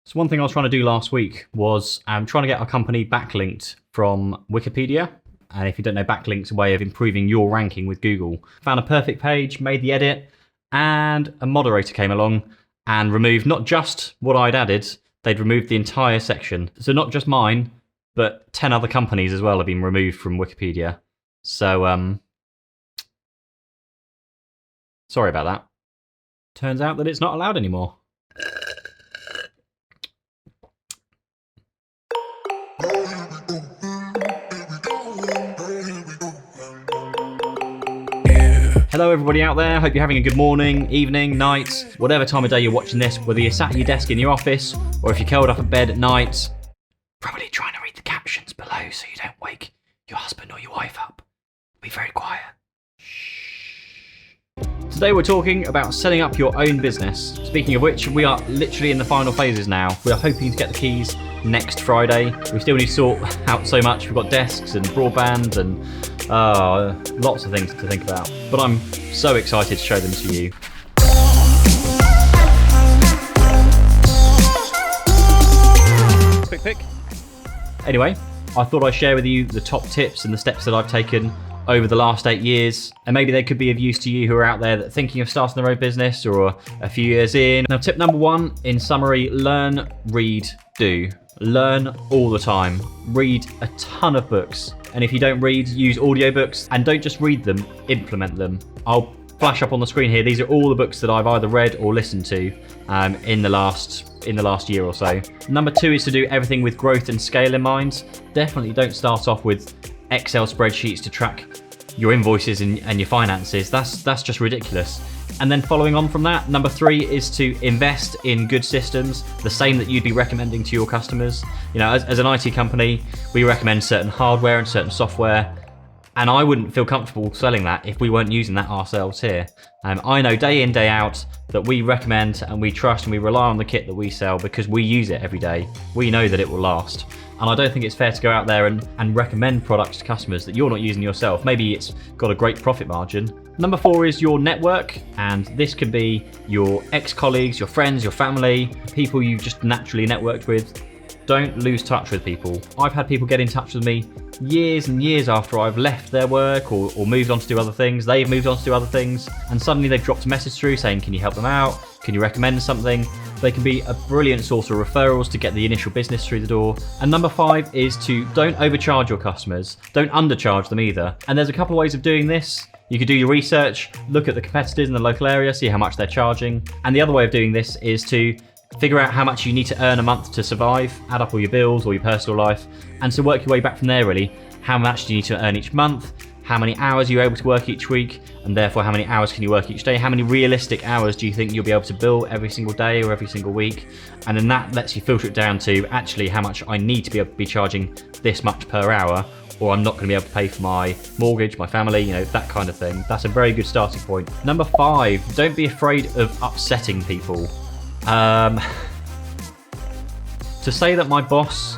So one thing I was trying to do last week was trying to get our company backlinked from Wikipedia. And if you don't know, backlinks are a way of improving your ranking with Google. Found a perfect page, made the edit, and a moderator came along and removed not just what I'd added, they'd removed the entire section. So not just mine, but 10 other companies as well have been removed from Wikipedia. So, sorry about that. Turns out that it's not allowed anymore. Hello everybody out there, hope you're having a good morning, evening, night, whatever time of day you're watching this, whether you're sat at your desk in your office or if you're curled up in bed at night, probably trying to read the captions below so you don't wake your husband or your wife up. Be very quiet. Today we're talking about setting up your own business. Speaking of which, we are literally in the final phases now. We are hoping to get the keys next Friday. We still need to sort out so much. We've got desks and broadband and lots of things to think about. But I'm so excited to show them to you. Pick. Anyway, I thought I'd share with you the top tips and the steps that I've taken over the last 8 years, and maybe they could be of use to you who are out there that are thinking of starting their own business or a few years in. Now, tip number 1, in summary, learn, read, do. Learn all the time. Read a ton of books. And if you don't read, use audiobooks, and don't just read them, implement them. I'll flash up on the screen here. These are all the books that I've either read or listened to in the last year or so. Number 2 is to do everything with growth and scale in mind. Definitely don't start off with Excel spreadsheets to track your invoices and your finances. That's just ridiculous. And then following on from that, number 3 is to invest in good systems, the same that you'd be recommending to your customers. You know, as an IT company, we recommend certain hardware and certain software, and I wouldn't feel comfortable selling that if we weren't using that ourselves here. I know day in, day out that we recommend and we trust and we rely on the kit that we sell because we use it every day. We know that it will last. And I don't think it's fair to go out there and recommend products to customers that you're not using yourself. Maybe it's got a great profit margin. Number 4 is your network, and this can be your ex-colleagues, your friends, your family, people you just naturally networked with. Don't lose touch with people. I've had people get in touch with me years and years after I've left their work or moved on to do other things. They've moved on to do other things, and suddenly they've dropped a message through saying, can you help them out? Can you recommend something? They can be a brilliant source of referrals to get the initial business through the door. And number 5 is to don't overcharge your customers. Don't undercharge them either. And there's a couple of ways of doing this. You could do your research, look at the competitors in the local area, see how much they're charging. And the other way of doing this is to figure out how much you need to earn a month to survive, add up all your bills or your personal life, and so work your way back from there really. How much do you need to earn each month? How many hours are you able to work each week? And therefore, how many hours can you work each day? How many realistic hours do you think you'll be able to bill every single day or every single week? And then that lets you filter it down to actually how much I need to be able to be charging this much per hour, or I'm not going to be able to pay for my mortgage, my family, you know, that kind of thing. That's a very good starting point. Number 5, don't be afraid of upsetting people. To say that my boss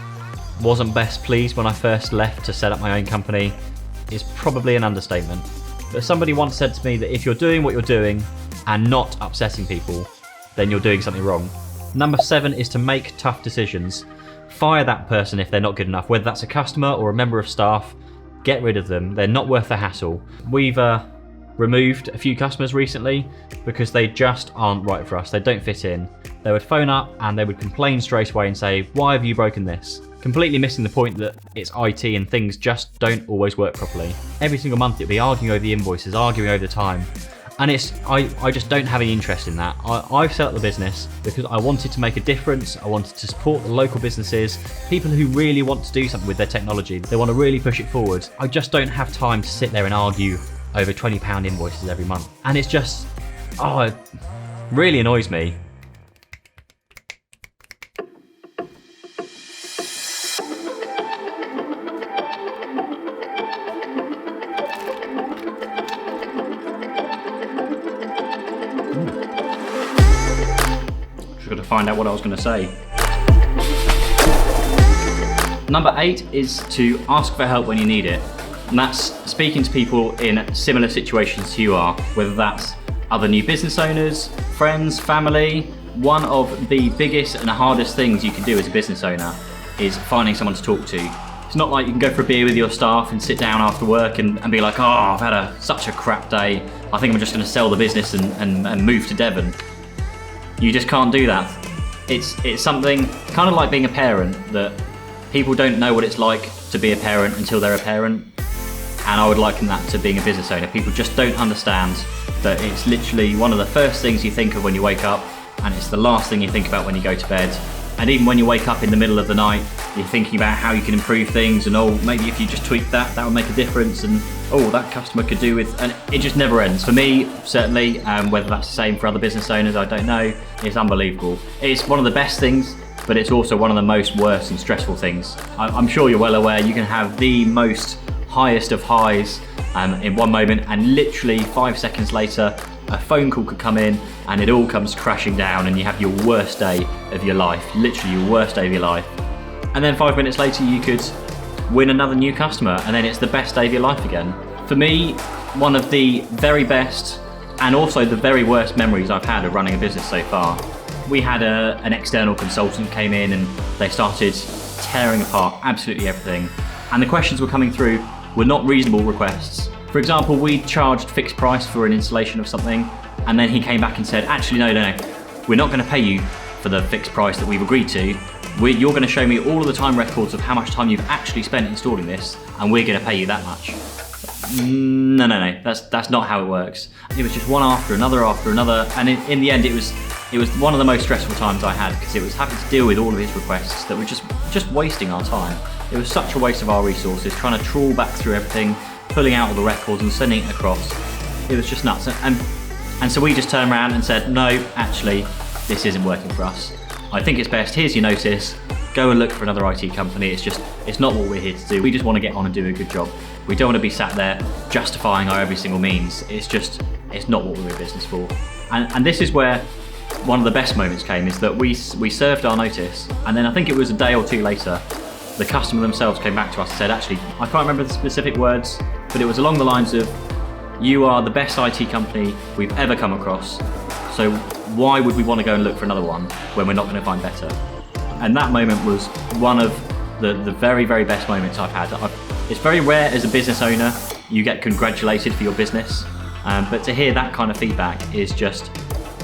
wasn't best pleased when I first left to set up my own company is probably an understatement. But somebody once said to me that if you're doing what you're doing and not upsetting people, then you're doing something wrong. Number 7 is to make tough decisions. Fire that person if they're not good enough, whether that's a customer or a member of staff. Get rid of them. They're not worth the hassle. We've removed a few customers recently because they just aren't right for us. They don't fit in. They would phone up and they would complain straight away and say, why have you broken this? Completely missing the point that it's IT and things just don't always work properly. Every single month you'll be arguing over the invoices, arguing over the time. And I just don't have any interest in that. I've set up the business because I wanted to make a difference. I wanted to support the local businesses, people who really want to do something with their technology. They want to really push it forward. I just don't have time to sit there and argue over £20 invoices every month. And it's just, it really annoys me. Just got to find out what I was going to say. Number 8 is to ask for help when you need it. And that's speaking to people in similar situations to you are, whether that's other new business owners, friends, family, one of the biggest and hardest things you can do as a business owner is finding someone to talk to. It's not like you can go for a beer with your staff and sit down after work and be like, oh, I've had such a crap day. I think I'm just going to sell the business and move to Devon. You just can't do that. It's something kind of like being a parent, that people don't know what it's like to be a parent until they're a parent. And I would liken that to being a business owner. People just don't understand that it's literally one of the first things you think of when you wake up, and it's the last thing you think about when you go to bed. And even when you wake up in the middle of the night, you're thinking about how you can improve things, and oh, maybe if you just tweak that would make a difference, and oh, that customer could do with, and it just never ends. For me, certainly, whether that's the same for other business owners, I don't know. It's unbelievable. It's one of the best things, but it's also one of the most worst and stressful things. I'm sure you're well aware you can have the most highest of highs in one moment, and literally 5 seconds later, a phone call could come in and it all comes crashing down and you have your worst day of your life, literally your worst day of your life. And then 5 minutes later you could win another new customer and then it's the best day of your life again. For me, one of the very best and also the very worst memories I've had of running a business so far. We had an external consultant came in and they started tearing apart absolutely everything. And the questions were coming through were not reasonable requests. For example, we charged fixed price for an installation of something, and then he came back and said, actually, no, we're not going to pay you for the fixed price that we've agreed to. You're going to show me all of the time records of how much time you've actually spent installing this, and we're going to pay you that much. No, that's not how it works. It was just one after another, and in the end, it was one of the most stressful times I had, because it was having to deal with all of his requests that were just wasting our time. It was such a waste of our resources, trying to trawl back through everything, pulling out all the records and sending it across. It was just nuts. And so we just turned around and said, no, actually, this isn't working for us. I think it's best, here's your notice, go and look for another IT company. It's not what we're here to do. We just want to get on and do a good job. We don't want to be sat there justifying our every single means. It's not what we're in business for. And this is where one of the best moments came, is that we served our notice, and then I think it was a day or two later, the customer themselves came back to us and said, actually, I can't remember the specific words, but it was along the lines of, you are the best IT company we've ever come across, so why would we want to go and look for another one when we're not going to find better? And that moment was one of the very, very best moments I've had. It's very rare as a business owner you get congratulated for your business, but to hear that kind of feedback is just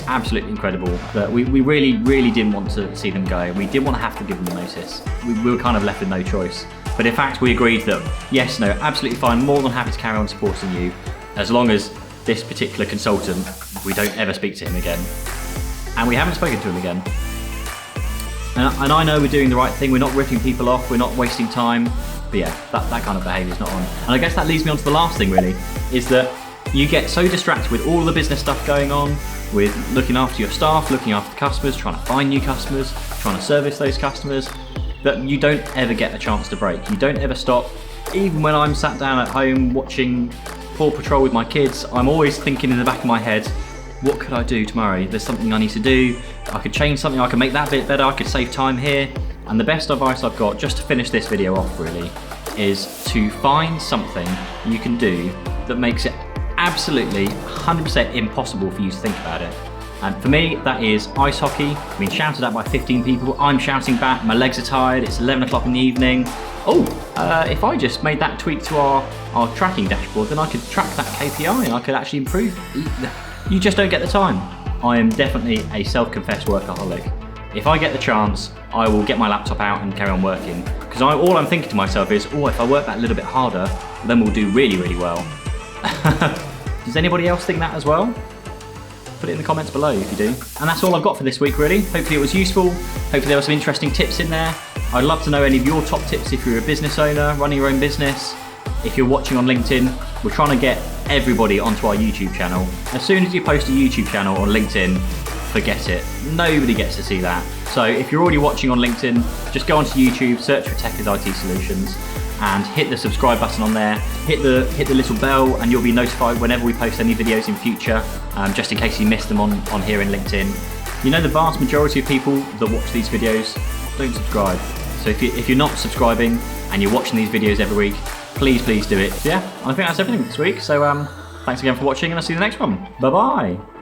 absolutely incredible. That we really, really didn't want to see them go. We didn't want to have to give them the notice. We were kind of left with no choice. But in fact, we agreed that, yes, no, absolutely fine, more than happy to carry on supporting you, as long as this particular consultant, we don't ever speak to him again. And we haven't spoken to him again. And I know we're doing the right thing, we're not ripping people off, we're not wasting time, but yeah, that kind of behaviour is not on. And I guess that leads me on to the last thing really, is that you get so distracted with all the business stuff going on, with looking after your staff, looking after customers, trying to find new customers, trying to service those customers, that you don't ever get a chance to break. You don't ever stop. Even when I'm sat down at home watching Paw Patrol with my kids, I'm always thinking in the back of my head, what could I do tomorrow? There's something I need to do. I could change something, I could make that bit better, I could save time here. And the best advice I've got, just to finish this video off really, is to find something you can do that makes it absolutely 100% impossible for you to think about it. And for me, that is ice hockey. I've been shouted at by 15 people. I'm shouting back, my legs are tired, it's 11 o'clock in the evening. Oh, if I just made that tweak to our tracking dashboard, then I could track that KPI and I could actually improve. You just don't get the time. I am definitely a self-confessed workaholic. If I get the chance, I will get my laptop out and carry on working. Because all I'm thinking to myself is, oh, if I work that little bit harder, then we'll do really, really well. Does anybody else think that as well? Put it in the comments below if you do. And that's all I've got for this week really. Hopefully it was useful. Hopefully there were some interesting tips in there. I'd love to know any of your top tips if you're a business owner, running your own business. If you're watching on LinkedIn, we're trying to get everybody onto our YouTube channel. As soon as you post a YouTube channel on LinkedIn, forget it. Nobody gets to see that. So if you're already watching on LinkedIn, just go onto YouTube, search for Tech as IT Solutions, and hit the subscribe button on there. Hit the little bell, and you'll be notified whenever we post any videos in future, just in case you missed them on here in LinkedIn. You know, the vast majority of people that watch these videos don't subscribe. So if you're not subscribing and you're watching these videos every week, please do it. So yeah, I think that's everything this week. So thanks again for watching, and I'll see you in the next one. Bye bye.